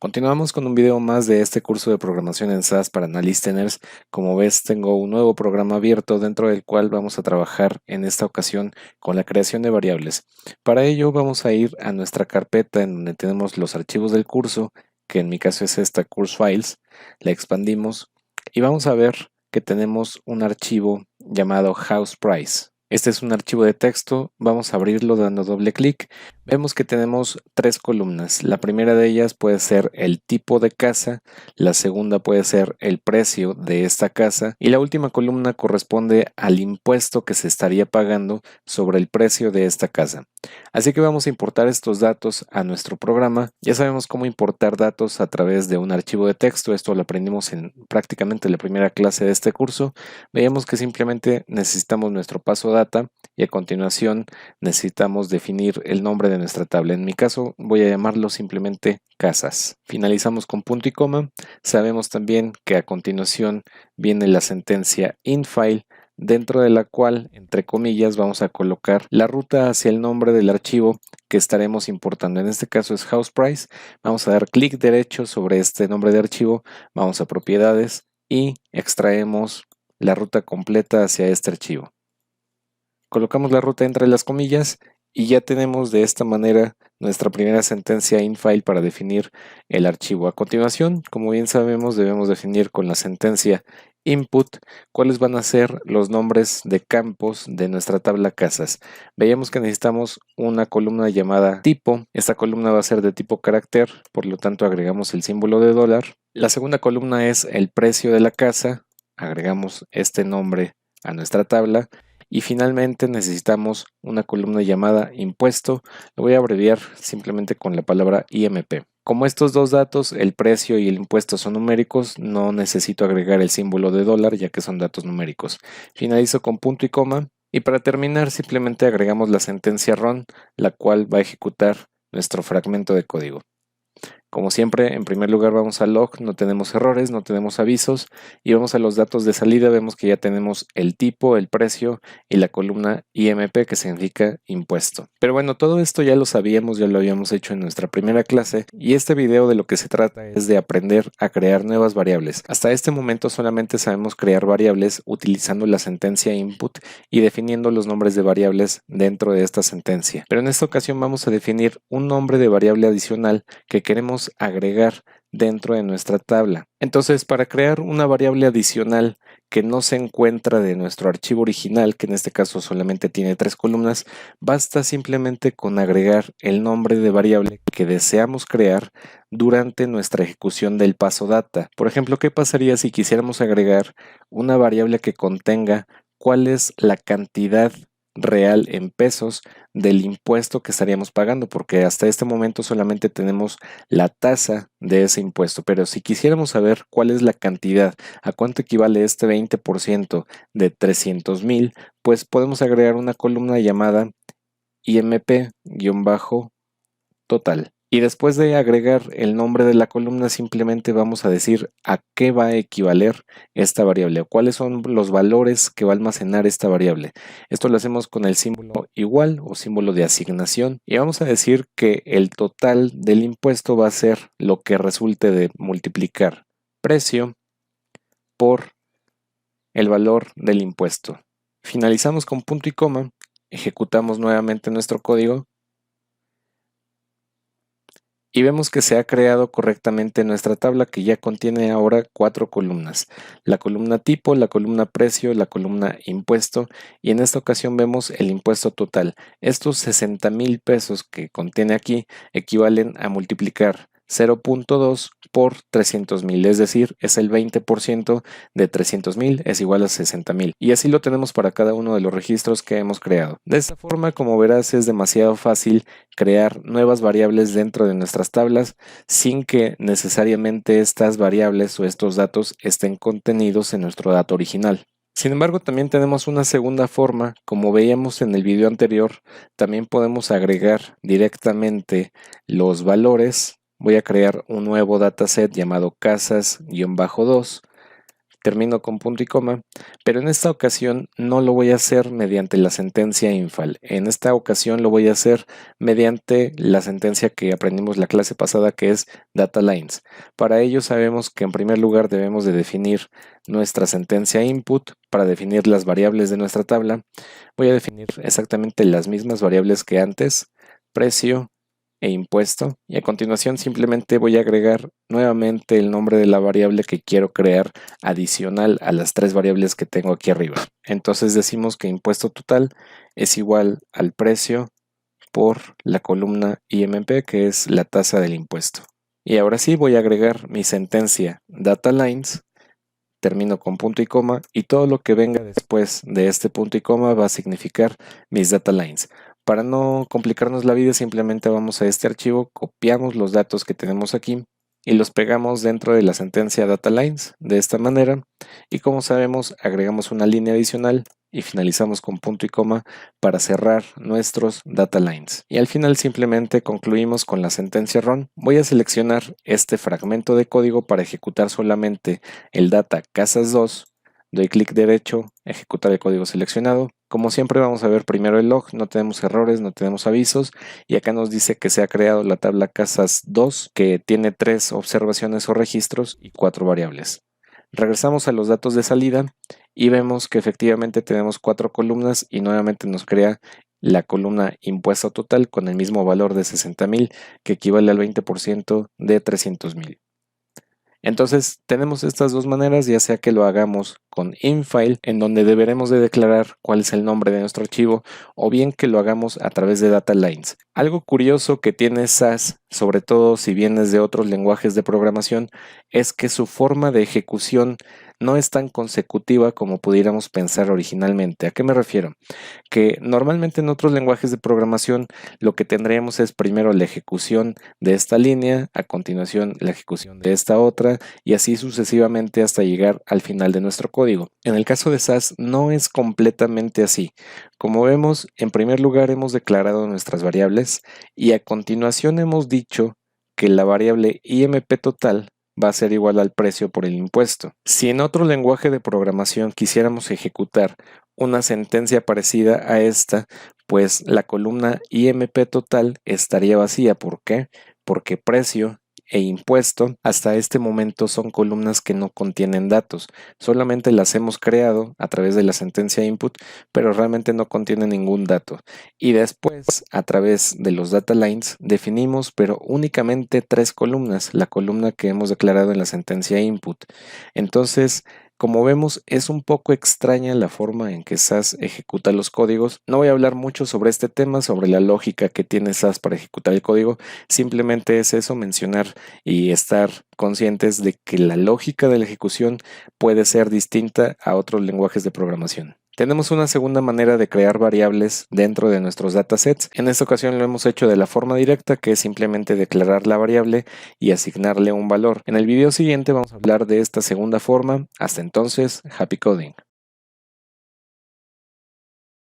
Continuamos con un video más de este curso de programación en SAS para Listeners. Como ves, tengo un nuevo programa abierto dentro del cual vamos a trabajar en esta ocasión con la creación de variables. Para ello vamos a ir a nuestra carpeta en donde tenemos los archivos del curso, que en mi caso es esta Course Files. La expandimos y vamos a ver que tenemos un archivo llamado House Price. Este es un archivo de texto, vamos a abrirlo dando doble clic. Vemos que tenemos tres columnas. La primera de ellas puede ser el tipo de casa, la segunda puede ser el precio de esta casa y la última columna corresponde al impuesto que se estaría pagando sobre el precio de esta casa. Así que vamos a importar estos datos a nuestro programa. Ya sabemos cómo importar datos a través de un archivo de texto. Esto lo aprendimos en prácticamente la primera clase de este curso. Veíamos que simplemente necesitamos nuestro paso data y a continuación necesitamos definir el nombre de nuestra tabla. En mi caso voy a llamarlo simplemente casas. Finalizamos con punto y coma. Sabemos también que a continuación viene la sentencia infile, dentro de la cual, entre comillas, vamos a colocar la ruta hacia el nombre del archivo que estaremos importando. En este caso es House Price. Vamos a dar clic derecho sobre este nombre de archivo, vamos a propiedades y extraemos la ruta completa hacia este archivo. Colocamos la ruta entre las comillas y ya tenemos de esta manera nuestra primera sentencia infile para definir el archivo. A continuación, como bien sabemos, debemos definir con la sentencia input cuáles van a ser los nombres de campos de nuestra tabla casas. Veíamos que necesitamos una columna llamada tipo. Esta columna va a ser de tipo carácter, por lo tanto agregamos el símbolo de dólar. La segunda columna es el precio de la casa. Agregamos este nombre a nuestra tabla. Y finalmente necesitamos una columna llamada impuesto. Lo voy a abreviar simplemente con la palabra IMP. Como estos dos datos, el precio y el impuesto son numéricos, no necesito agregar el símbolo de dólar ya que son datos numéricos. Finalizo con punto y coma. Y para terminar simplemente agregamos la sentencia run, la cual va a ejecutar nuestro fragmento de código. Como siempre, en primer lugar vamos a log, no tenemos errores, no tenemos avisos y vamos a los datos de salida, vemos que ya tenemos el tipo, el precio y la columna IMP que significa impuesto. Pero bueno, todo esto ya lo sabíamos, ya lo habíamos hecho en nuestra primera clase y este video de lo que se trata es de aprender a crear nuevas variables. Hasta este momento solamente sabemos crear variables utilizando la sentencia input y definiendo los nombres de variables dentro de esta sentencia. Pero en esta ocasión vamos a definir un nombre de variable adicional que queremos agregar dentro de nuestra tabla. Entonces, para crear una variable adicional que no se encuentra de nuestro archivo original, que en este caso solamente tiene tres columnas, basta simplemente con agregar el nombre de variable que deseamos crear durante nuestra ejecución del paso data. Por ejemplo, ¿qué pasaría si quisiéramos agregar una variable que contenga cuál es la cantidad real en pesos del impuesto que estaríamos pagando? Porque hasta este momento solamente tenemos la tasa de ese impuesto, pero si quisiéramos saber cuál es la cantidad, a cuánto equivale este 20% de 300,000, pues podemos agregar una columna llamada IMP-total. Y después de agregar el nombre de la columna, simplemente vamos a decir a qué va a equivaler esta variable o cuáles son los valores que va a almacenar esta variable. Esto lo hacemos con el símbolo igual o símbolo de asignación y vamos a decir que el total del impuesto va a ser lo que resulte de multiplicar precio por el valor del impuesto. Finalizamos con punto y coma, ejecutamos nuevamente nuestro código y vemos que se ha creado correctamente nuestra tabla que ya contiene ahora 4 columnas. La columna tipo, la columna precio, la columna impuesto y en esta ocasión vemos el impuesto total. Estos 60,000 pesos que contiene aquí equivalen a multiplicar 0.2 por 300,000, es decir, es el 20% de 300,000 es igual a 60,000 y así lo tenemos para cada uno de los registros que hemos creado. De esta forma, como verás, es demasiado fácil crear nuevas variables dentro de nuestras tablas sin que necesariamente estas variables o estos datos estén contenidos en nuestro dato original. Sin embargo, también tenemos una segunda forma. Como veíamos en el video anterior, también podemos agregar directamente los valores. Voy a crear un nuevo dataset llamado casas-2, termino con punto y coma, pero en esta ocasión no lo voy a hacer mediante la sentencia infal. En esta ocasión lo voy a hacer mediante la sentencia que aprendimos la clase pasada, que es data lines. Para ello sabemos que en primer lugar debemos de definir nuestra sentencia input para definir las variables de nuestra tabla. Voy a definir exactamente las mismas variables que antes, precio e impuesto, y a continuación simplemente voy a agregar nuevamente el nombre de la variable que quiero crear adicional a las tres variables que tengo aquí arriba. Entonces decimos que impuesto total es igual al precio por la columna IMP, que es la tasa del impuesto. Y ahora sí voy a agregar mi sentencia data lines, termino con punto y coma, y todo lo que venga después de este punto y coma va a significar mis data lines. Para no complicarnos la vida, simplemente vamos a este archivo, copiamos los datos que tenemos aquí y los pegamos dentro de la sentencia data lines de esta manera, y como sabemos agregamos una línea adicional y finalizamos con punto y coma para cerrar nuestros data lines. Y al final simplemente concluimos con la sentencia run. Voy a seleccionar este fragmento de código para ejecutar solamente el data casas 2, doy clic derecho, ejecutar el código seleccionado. Como siempre vamos a ver primero el log, no tenemos errores, no tenemos avisos, y acá nos dice que se ha creado la tabla casas 2 que tiene 3 observaciones o registros y 4 variables. Regresamos a los datos de salida y vemos que efectivamente tenemos 4 columnas y nuevamente nos crea la columna impuesto total con el mismo valor de 60,000, que equivale al 20% de 300,000. Entonces tenemos estas dos maneras, ya sea que lo hagamos con infile, en donde deberemos de declarar cuál es el nombre de nuestro archivo, o bien que lo hagamos a través de data lines. Algo curioso que tiene SAS, sobre todo si vienes de otros lenguajes de programación, es que su forma de ejecución no es tan consecutiva como pudiéramos pensar originalmente. ¿A qué me refiero? Que normalmente en otros lenguajes de programación lo que tendríamos es primero la ejecución de esta línea, a continuación la ejecución de esta otra, y así sucesivamente hasta llegar al final de nuestro código. En el caso de SAS no es completamente así. Como vemos, en primer lugar hemos declarado nuestras variables y a continuación hemos dicho que la variable IMP total va a ser igual al precio por el impuesto. Si en otro lenguaje de programación quisiéramos ejecutar una sentencia parecida a esta, pues la columna IMP total estaría vacía. ¿Por qué? Porque precio e impuesto hasta este momento son columnas que no contienen datos, solamente las hemos creado a través de la sentencia input, pero realmente no contienen ningún dato. Y después, a través de los data lines, definimos pero únicamente 3 columnas, la columna que hemos declarado en la sentencia input. Entonces, como vemos, es un poco extraña la forma en que SAS ejecuta los códigos. No voy a hablar mucho sobre este tema, sobre la lógica que tiene SAS para ejecutar el código. Simplemente es eso, mencionar y estar conscientes de que la lógica de la ejecución puede ser distinta a otros lenguajes de programación. Tenemos una segunda manera de crear variables dentro de nuestros datasets. En esta ocasión lo hemos hecho de la forma directa, que es simplemente declarar la variable y asignarle un valor. En el video siguiente vamos a hablar de esta segunda forma. Hasta entonces, happy coding.